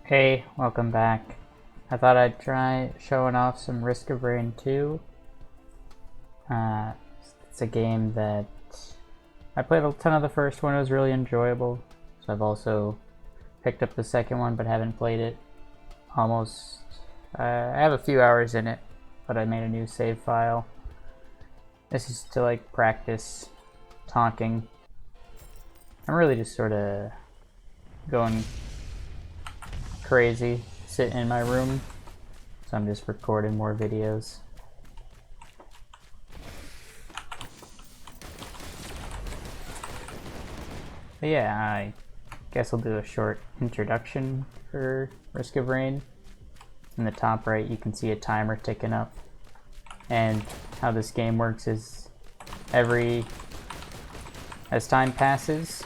Hey, welcome back. I thought I'd try showing off some Risk of Rain 2. It's a game that I played a ton of the first one, it was really enjoyable. So I've also picked up the second one but haven't played it almost. I have a few hours in it, but I made a new save file. This is to like practice talking. I'm really just sort of going crazy sitting in my room, so I'm just recording more videos. But yeah, I guess I'll do a short introduction for Risk of Rain. In the top right you can see a timer ticking up, and how this game works is as time passes,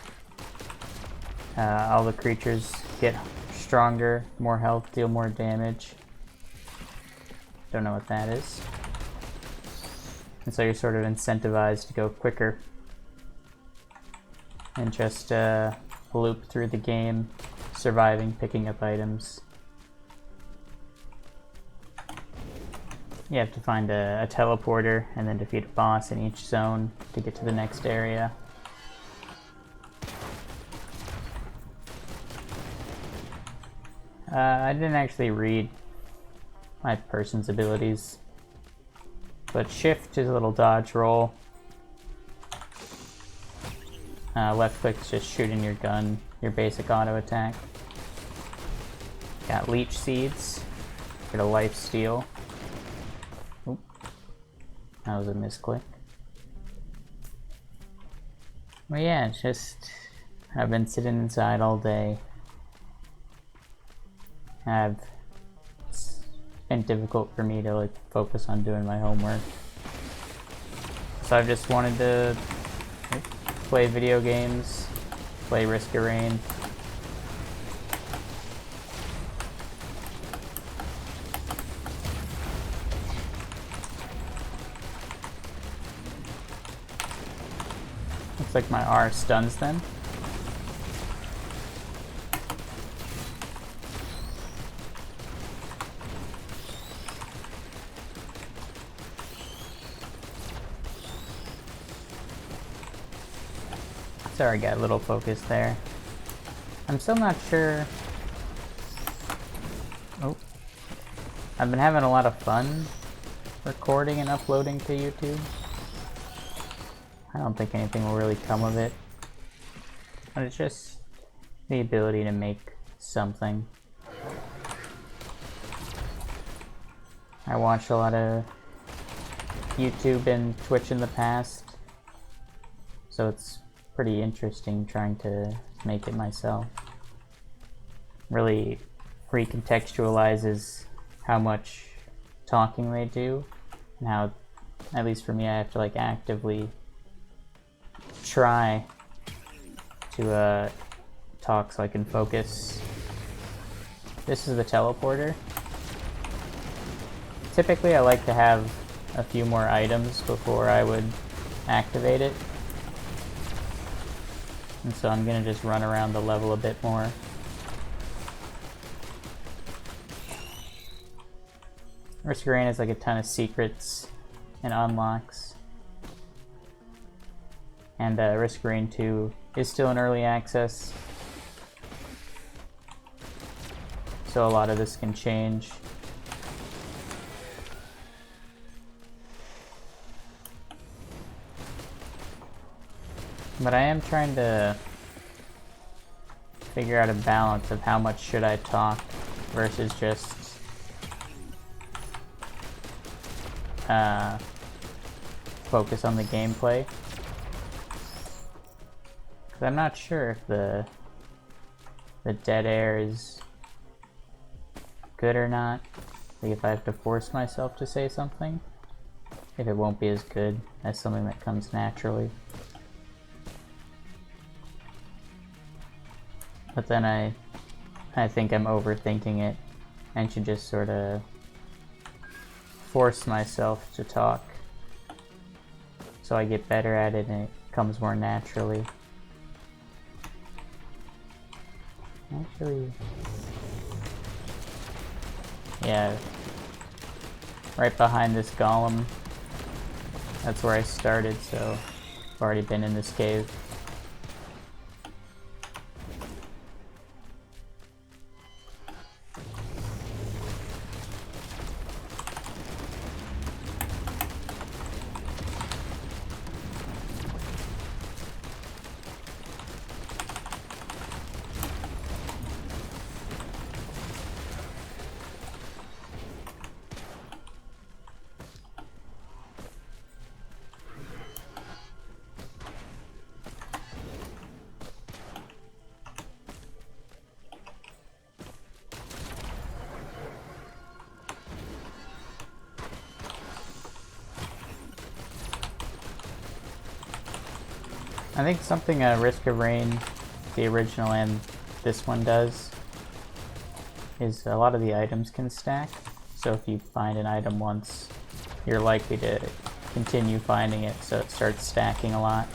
all the creatures get stronger, more health, deal more damage. Don't know what that is. And so you're sort of incentivized to go quicker and just loop through the game, surviving, picking up items. You have to find a teleporter and then defeat a boss in each zone to get to the next area. I didn't actually read my person's abilities, but shift is a little dodge roll. Left click's just shooting your gun, your basic auto attack. Got leech seeds, get a life steal. Oop, that was a misclick. But yeah, it's just, I've been sitting inside all day. It's been difficult for me to like focus on doing my homework, so I've just wanted to play video games, play Risk of Rain. Looks like my R stuns them. Sorry, got a little focus there. I'm still not sure. Oh. I've been having a lot of fun recording and uploading to YouTube. I don't think anything will really come of it. But it's just the ability to make something. I watched a lot of YouTube and Twitch in the past, so it's pretty interesting trying to make it myself. Really recontextualizes how much talking they do, and how, at least for me, I have to like actively try to talk so I can focus. This is the teleporter. Typically I like to have a few more items before I would activate it. And so I'm gonna just run around the level a bit more. Risk of Rain has like a ton of secrets and unlocks. And Risk of Rain 2 is still in early access, so a lot of this can change. But I am trying to figure out a balance of how much should I talk versus just focus on the gameplay. Because I'm not sure if the dead air is good or not. Like if I have to force myself to say something, if it won't be as good as something that comes naturally. But then I think I'm overthinking it and should just sort of force myself to talk so I get better at it and it comes more naturally. Actually, Yeah, right behind this golem. That's where I started, so I've already been in this cave. I think something Risk of Rain, the original and this one does, is a lot of the items can stack. So if you find an item once, you're likely to continue finding it, so it starts stacking a lot.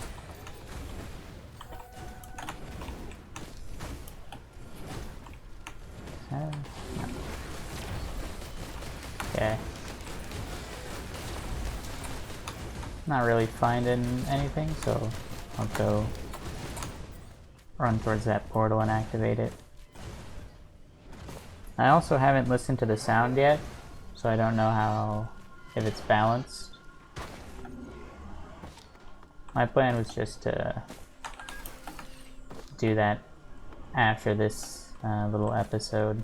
Okay. Not really finding anything, so I'll go run towards that portal and activate it. I also haven't listened to the sound yet, so I don't know if it's balanced. My plan was just to do that after this little episode.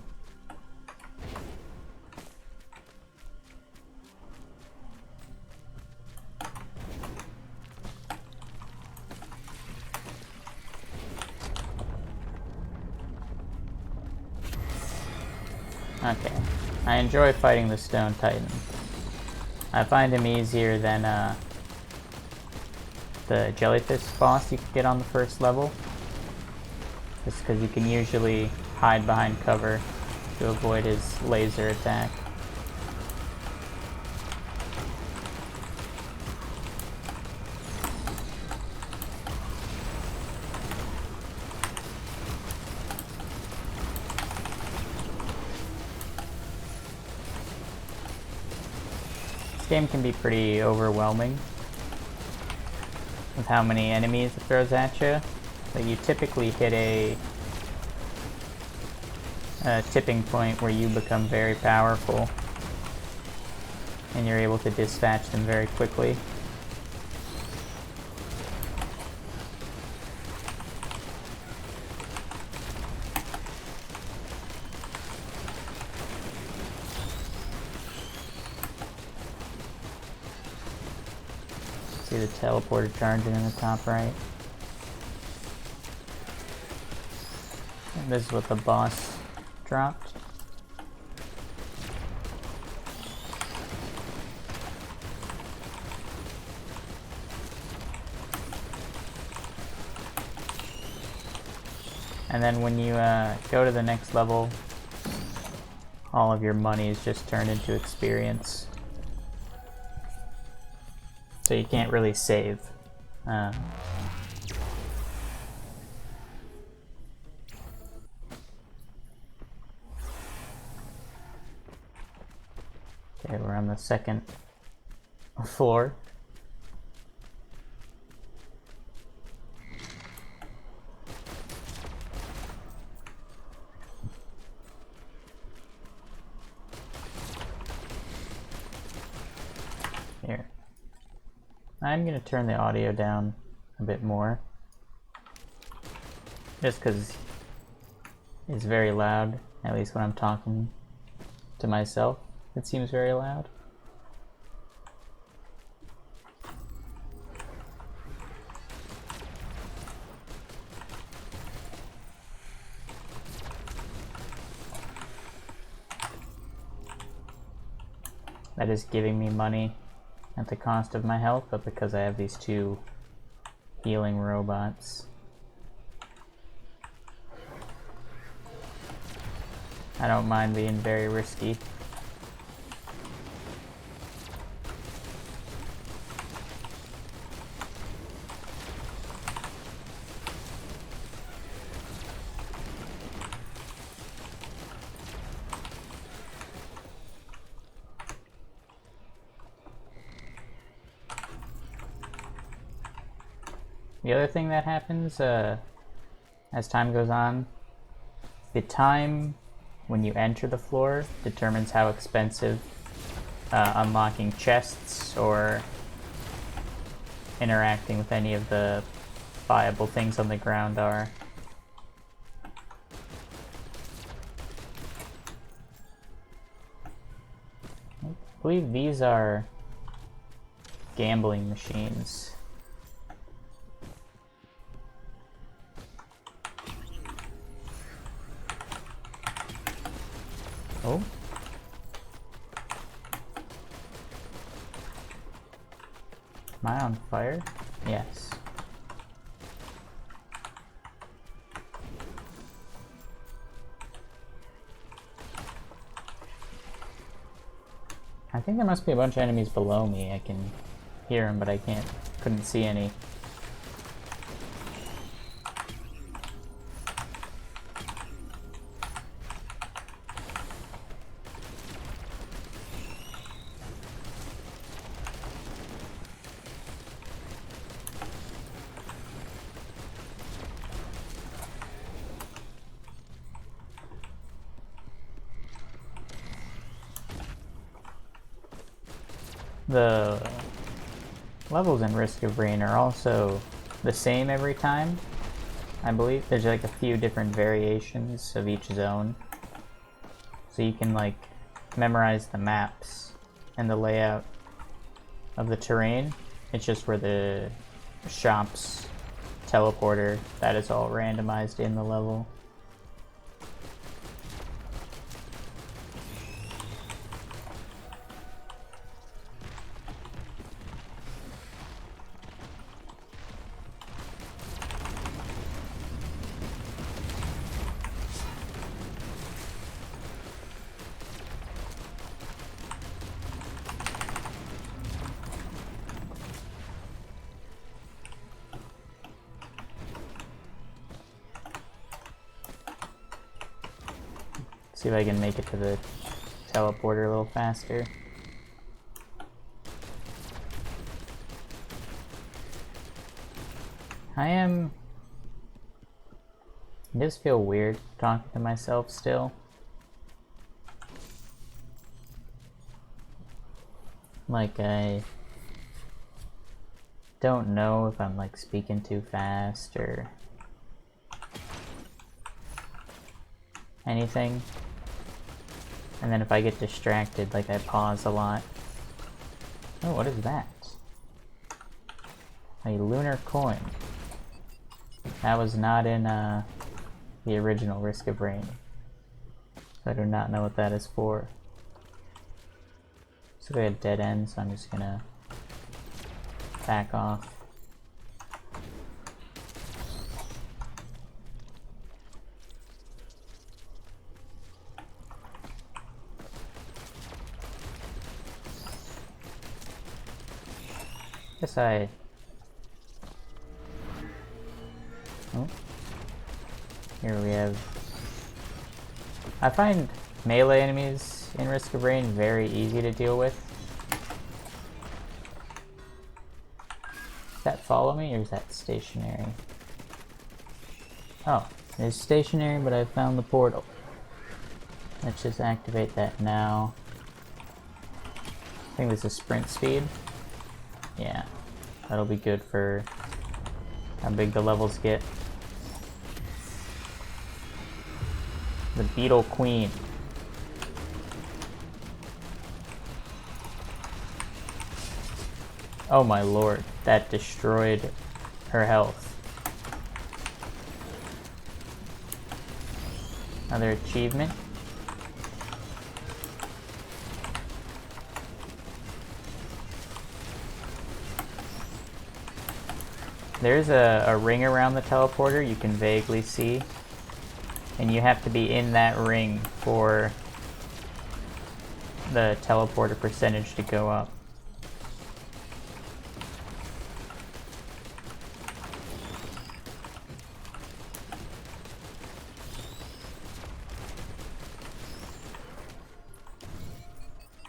Okay, I enjoy fighting the Stone Titan. I find him easier than the jellyfish boss you can get on the first level. Just because you can usually hide behind cover to avoid his laser attack. This game can be pretty overwhelming with how many enemies it throws at you. But you typically hit a tipping point where you become very powerful and you're able to dispatch them very quickly. See the teleporter charging in the top right. And this is what the boss dropped. And then when you go to the next level, all of your money is just turned into experience. So you can't really save. Okay, we're on the second floor. Here. I'm going to turn the audio down a bit more. Just because it's very loud, at least when I'm talking to myself. It seems very loud. That is giving me money at the cost of my health, but because I have these two healing robots, I don't mind being very risky. The other thing that happens as time goes on, the time when you enter the floor determines how expensive unlocking chests or interacting with any of the viable things on the ground are. I believe these are gambling machines. Oh. Am I on fire? Yes. I think there must be a bunch of enemies below me. I can hear them, but I couldn't see any. The levels in Risk of Rain are also the same every time, I believe. There's like a few different variations of each zone. So you can like memorize the maps and the layout of the terrain. It's just where the shop's teleporter, that is all randomized in the level. See if I can make it to the teleporter a little faster. It does feel weird talking to myself still. Like I don't know if I'm like speaking too fast or anything. And then if I get distracted, like I pause a lot. Oh, what is that? A lunar coin. That was not in the original Risk of Rain. So I do not know what that is for. So we had dead end, so I'm just gonna back off. Guess oh. Here we have... I find melee enemies in Risk of Rain very easy to deal with. Does that follow me or is that stationary? Oh, it's stationary, but I found the portal. Let's just activate that now. I think this is sprint speed. Yeah, that'll be good for how big the levels get. The Beetle Queen. Oh my lord, that destroyed her health. Another achievement. There's a ring around the teleporter you can vaguely see, and you have to be in that ring for the teleporter percentage to go up.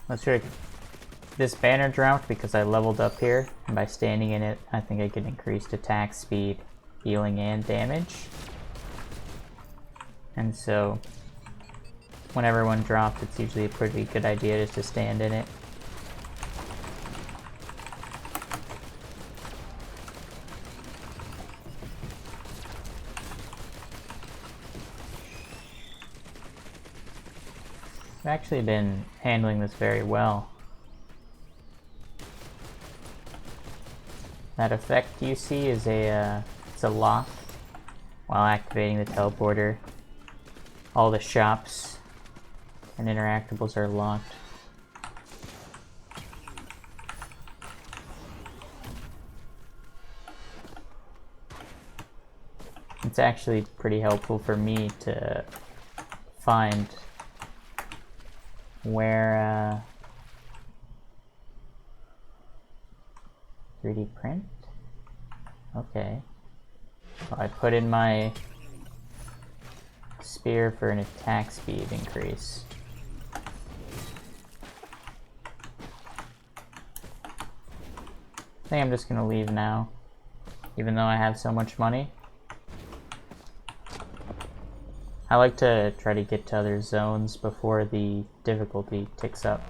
Let's try to This banner dropped because I leveled up here, and by standing in it, I think I get increased attack speed, healing, and damage. And so, whenever one drops, it's usually a pretty good idea just to stand in it. I've actually been handling this very well. That effect you see is it's a lock. While activating the teleporter, all the shops and interactables are locked. It's actually pretty helpful for me to find where 3D print? Okay. So I put in my spear for an attack speed increase. I think I'm just gonna leave now, even though I have so much money. I like to try to get to other zones before the difficulty ticks up.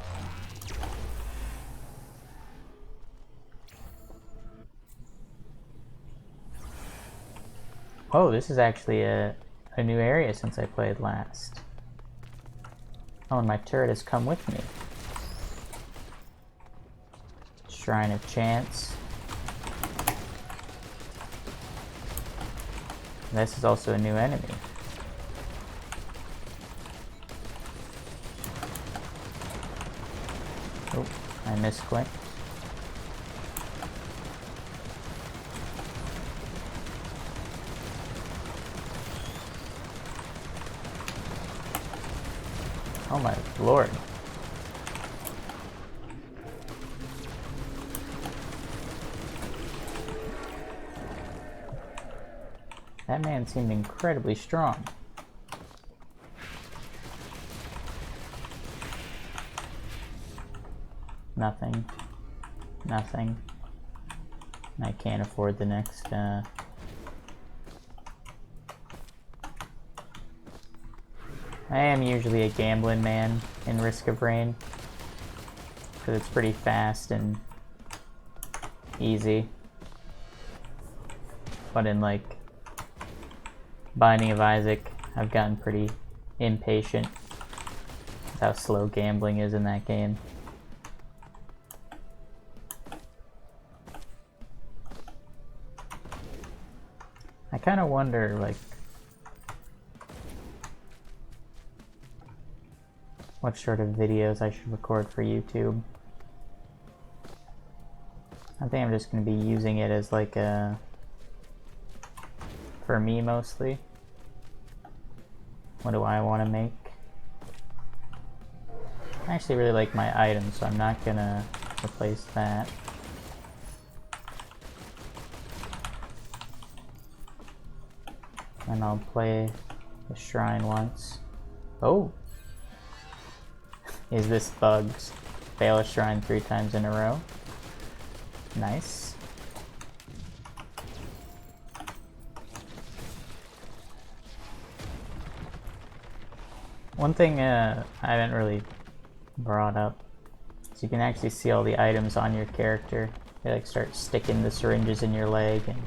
Oh, this is actually a new area since I played last. Oh, and my turret has come with me. Shrine of Chance. This is also a new enemy. Oh, I misclicked. Oh my lord. That man seemed incredibly strong. Nothing. Nothing. I can't afford the next, I am usually a gambling man in Risk of Rain, because it's pretty fast and easy. But in, like, Binding of Isaac, I've gotten pretty impatient with how slow gambling is in that game. I kind of wonder, like, what sort of videos I should record for YouTube. I think I'm just going to be using it as like a... for me mostly. What do I want to make? I actually really like my items, so I'm not going to replace that. And I'll play the shrine once. Oh! Is this bugs? Fail a shrine 3 times in a row. Nice. One thing I haven't really brought up is you can actually see all the items on your character. They like start sticking the syringes in your leg and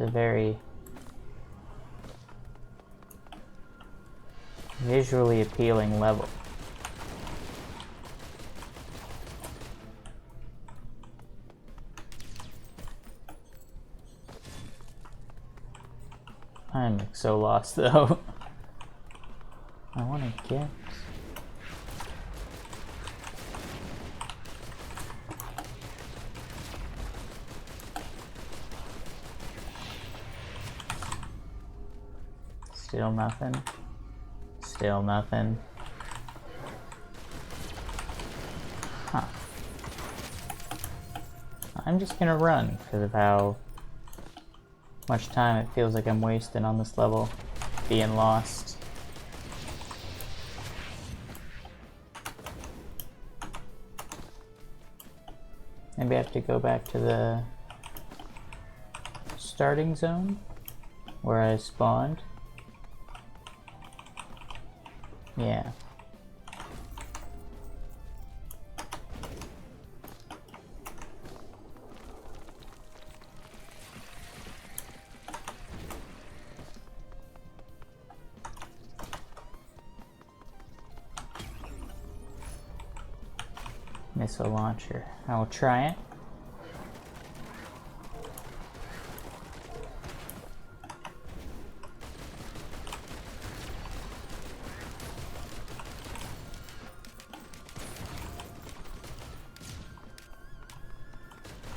a very visually appealing level. I'm like so lost though. I want to get... Still nothing. Still nothing. Huh. I'm just gonna run because of how much time it feels like I'm wasting on this level, being lost. Maybe I have to go back to the starting zone where I spawned. Yeah. Missile launcher. I will try it.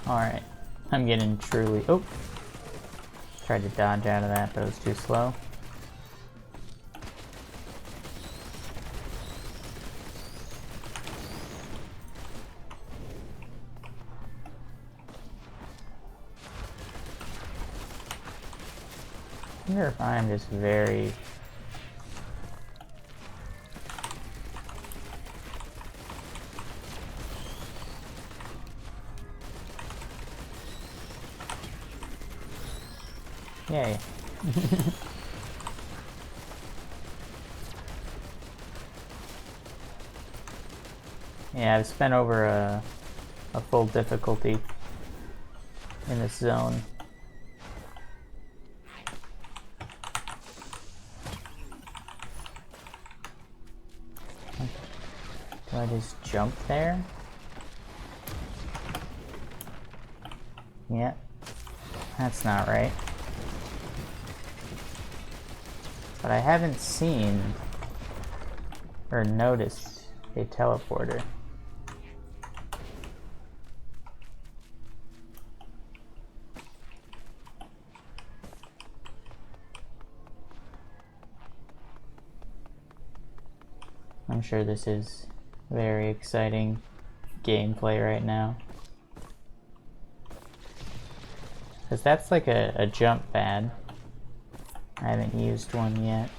Alright. I'm getting truly... Oh! Tried to dodge out of that, but it was too slow. I wonder if I'm just very... Yay. Yeah, I've spent over a full difficulty in this zone. Do I just jump there? Yeah, that's not right. But I haven't seen or noticed a teleporter. I'm sure this is very exciting gameplay right now. Because that's like a jump pad. I haven't used one yet.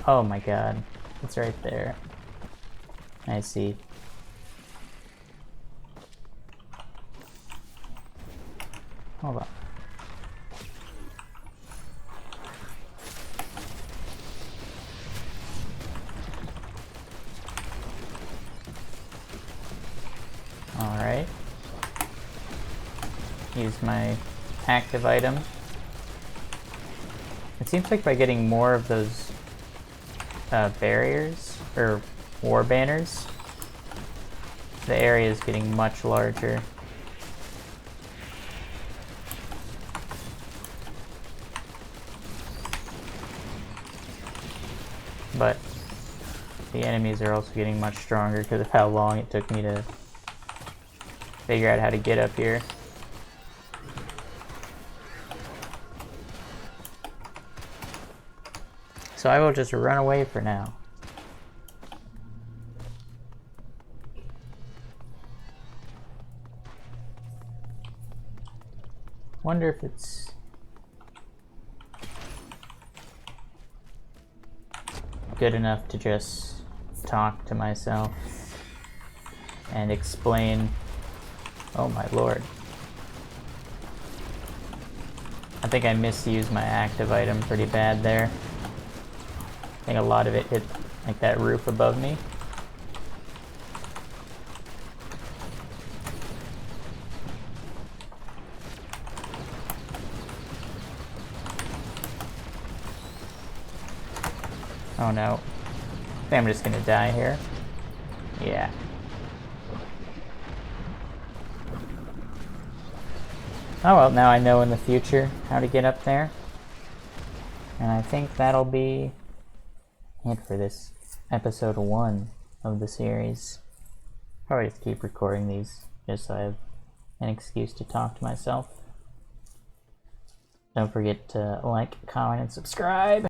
Oh my god, it's right there. I see. Hold on. Alright. Use my active item. It seems like by getting more of those barriers, or war banners, the area is getting much larger. But the enemies are also getting much stronger because of how long it took me to figure out how to get up here. So I will just run away for now. Wonder if it's good enough to just talk to myself and explain. Oh my lord. I think I misused my active item pretty bad there. I think a lot of it hit like that roof above me. Oh no. I think I'm just gonna die here. Yeah. Oh well, now I know in the future how to get up there. And I think that'll be it for this episode 1 of the series. Probably just keep recording these just so I have an excuse to talk to myself. Don't forget to like, comment, and subscribe.